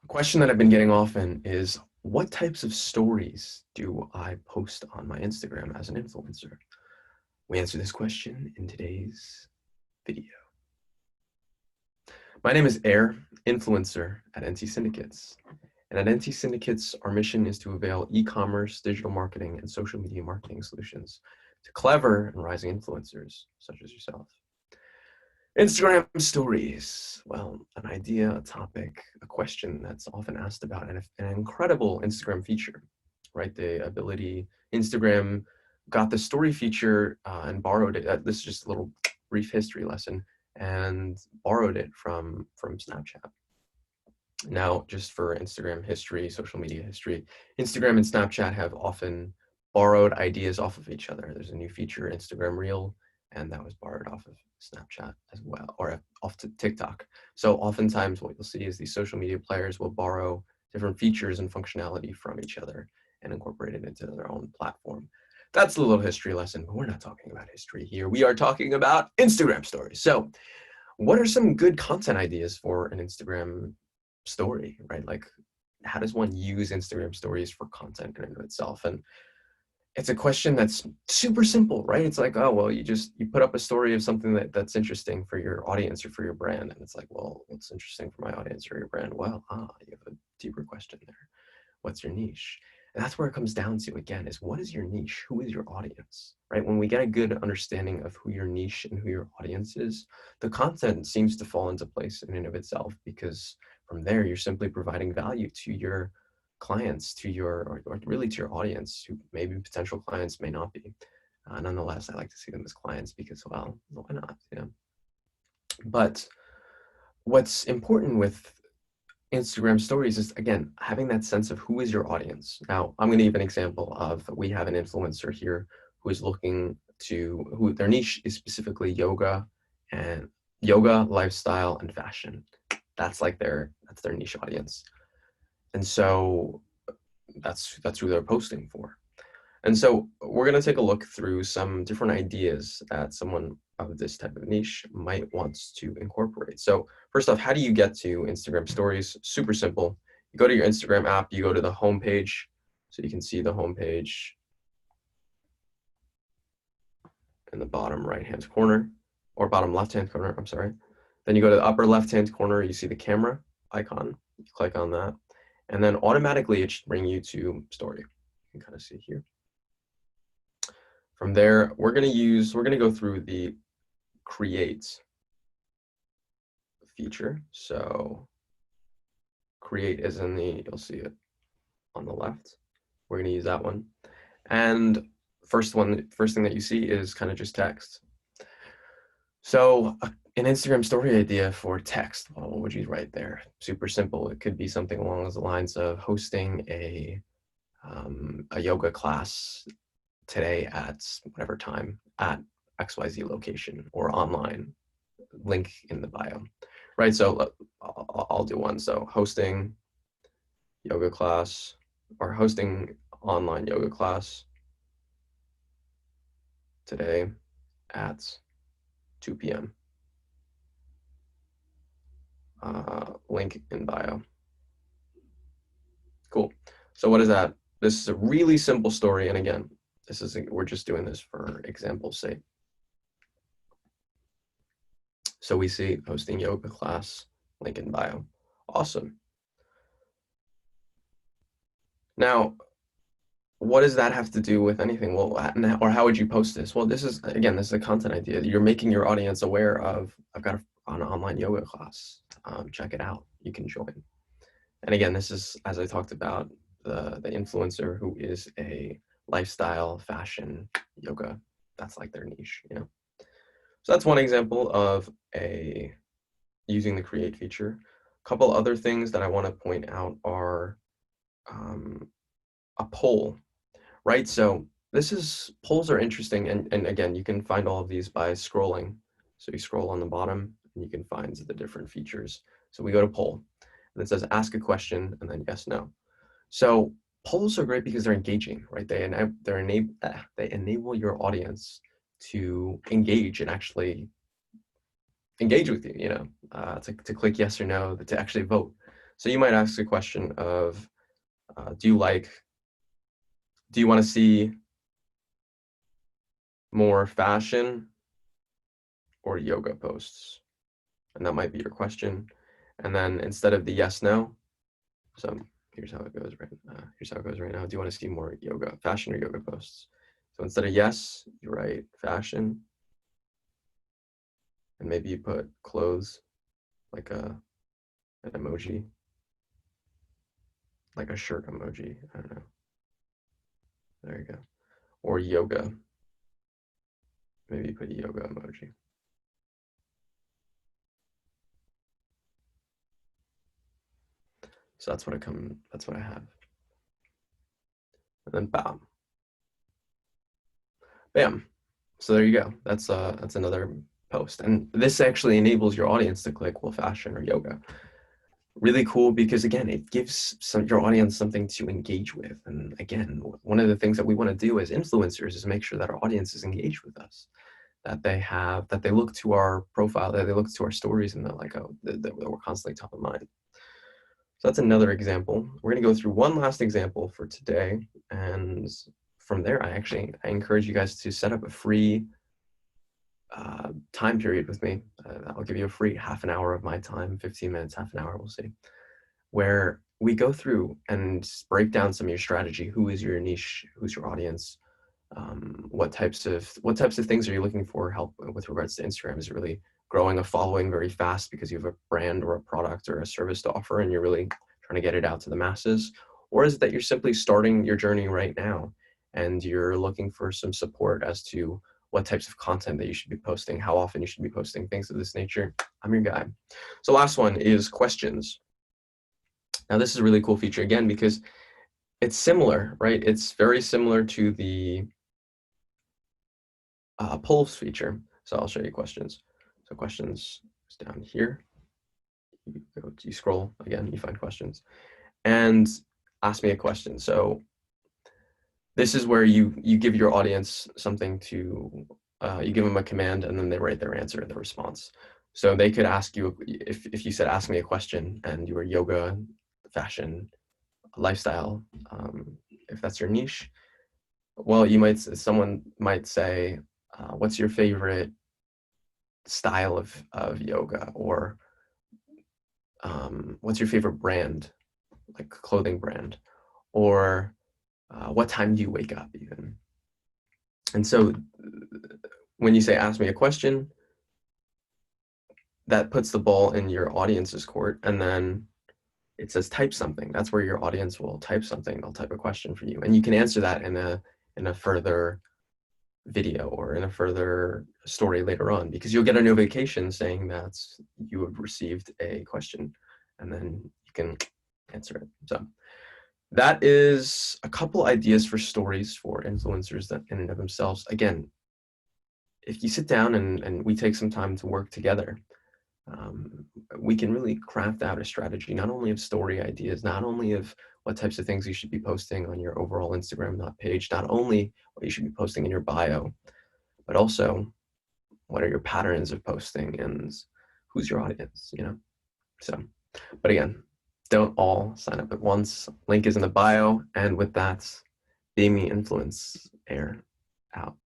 A question that I've been getting often is, what types of stories do I post on my Instagram as an influencer? We answer this question in today's video. My name is Air, influencer at Inti Syndicates. And at Inti Syndicates, our mission is to avail e-commerce, digital marketing, and social media marketing solutions to clever and rising influencers such as yourself. Instagram stories. Well, an idea, a topic, a question that's often asked about, and an incredible Instagram feature, right? The ability, Instagram got the story feature and borrowed it. This is just a little brief history lesson, and borrowed it from Snapchat. Now, just for Instagram history, social media history, Instagram and Snapchat have often borrowed ideas off of each other. There's a new feature, Instagram Reel, and that was borrowed off of Snapchat as well, or off to TikTok. So oftentimes what you'll see is these social media players will borrow different features and functionality from each other and incorporate it into their own platform. That's a little history lesson, but we're not talking about history here. We are talking about Instagram stories. So what are some good content ideas for an Instagram story, right? Like, how does one use Instagram stories for content in and of itself? And it's a question that's super simple, right? It's like, oh, well, you put up a story of something that's interesting for your audience or for your brand. And it's like, well, what's interesting for my audience or your brand? Well, you have a deeper question there. What's your niche? And that's where it comes down to, again, is what is your niche? Who is your audience, right? When we get a good understanding of who your niche and who your audience is, the content seems to fall into place in and of itself, because from there, you're simply providing value to your clients, to your, or really to your audience, who maybe potential clients may not be. Nonetheless, I like to see them as clients because, well, why not, you know? But what's important with Instagram stories is, again, having that sense of who is your audience. Now, I'm going to give an example of, we have an influencer here who is looking to, who their niche is specifically yoga, lifestyle, and fashion. That's their niche audience. And so that's who they're posting for. And so we're going to take a look through some different ideas that someone of this type of niche might want to incorporate. So first off, how do you get to Instagram stories? Super simple. You go to your Instagram app, you go to the home page. So you can see the home page in the bottom right-hand corner, or bottom left-hand corner, I'm sorry. Then you go to the upper left-hand corner, you see the camera icon. You click on that, and then automatically it should bring you to story. You can kind of see here. From there, we're going to go through the create feature. So create is in the, you'll see it on the left. We're going to use that one. And first thing that you see is kind of just text. So an Instagram story idea for text, well, what would you write there? Super simple. It could be something along the lines of hosting a yoga class today at whatever time at XYZ location, or online, link in the bio, right? So I'll do one. So hosting yoga class, or hosting online yoga class today at 2 p.m. Link in bio. Cool. So what is that? This is a really simple story. And again, we're just doing this for example's sake. So we see hosting yoga class, link in bio. Awesome. Now, what does that have to do with anything? Well, or how would you post this? Well, this is a content idea. You're making your audience aware of, I've got an online yoga class. Check it out. You can join. And again, this is, as I talked about, the influencer who is a lifestyle, fashion, yoga. That's like their niche, you know? So that's one example of using the create feature. A couple other things that I want to point out are a poll, right? So polls are interesting. And again, you can find all of these by scrolling. So you scroll on the bottom and you can find the different features. So we go to poll, and it says ask a question and then yes, no. So polls are great because they're engaging, right? They enable your audience to engage and actually engage with you, you know, to click yes or no, to actually vote. So you might ask a question of, do you want to see more fashion or yoga posts? And that might be your question. And then instead of the yes, no, so here's how it goes right now. Do you want to see more fashion or yoga posts? So instead of yes, you write fashion, and maybe you put clothes, like an emoji, like a shirt emoji. I don't know. There you go. Or yoga. Maybe you put a yoga emoji. So that's what I have. And then bam. So there you go. That's another post. And this actually enables your audience to click, well, fashion or yoga. Really cool, because again, it gives your audience something to engage with. And again, one of the things that we want to do as influencers is make sure that our audience is engaged with us, that they look to our profile, that they look to our stories, and they're like, oh, that we're constantly top of mind. So that's another example. We're going to go through one last example for today, and from there, I encourage you guys to set up a free time period with me. I'll give you a free half an hour of my time, 15 minutes, half an hour, we'll see, where we go through and break down some of your strategy. Who is your niche? Who's your audience? What types of things are you looking for help with regards to Instagram? Is it really growing a following very fast because you have a brand or a product or a service to offer and you're really trying to get it out to the masses? Or is it that you're simply starting your journey right now and you're looking for some support as to what types of content that you should be posting, how often you should be posting, things of this nature? I'm your guy. So last one is questions. Now this is a really cool feature, again, because it's similar, right? It's very similar to the polls feature. So I'll show you questions. So questions is down here. You scroll again, you find questions, and ask me a question. So this is where you give your audience something to, you give them a command, and then they write their answer, the response. So they could ask you, if you said, ask me a question, and you were yoga, fashion, lifestyle, if that's your niche, well, someone might say, what's your favorite style of yoga? Or what's your favorite brand, like clothing brand? Or what time do you wake up even? And so when you say, ask me a question, that puts the ball in your audience's court, and then it says type something. That's where your audience will type something. They'll type a question for you, and you can answer that in a further video or in a further story later on, because you'll get a notification saying that you have received a question, and then you can answer it. So that is a couple ideas for stories for influencers that in and of themselves. Again, if you sit down and we take some time to work together, we can really craft out a strategy, not only of story ideas, not only of what types of things you should be posting on your overall Instagram page, not only what you should be posting in your bio, but also what are your patterns of posting and who's your audience, So, but again, don't all sign up at once. Link is in the bio. And with that, being the influence air out.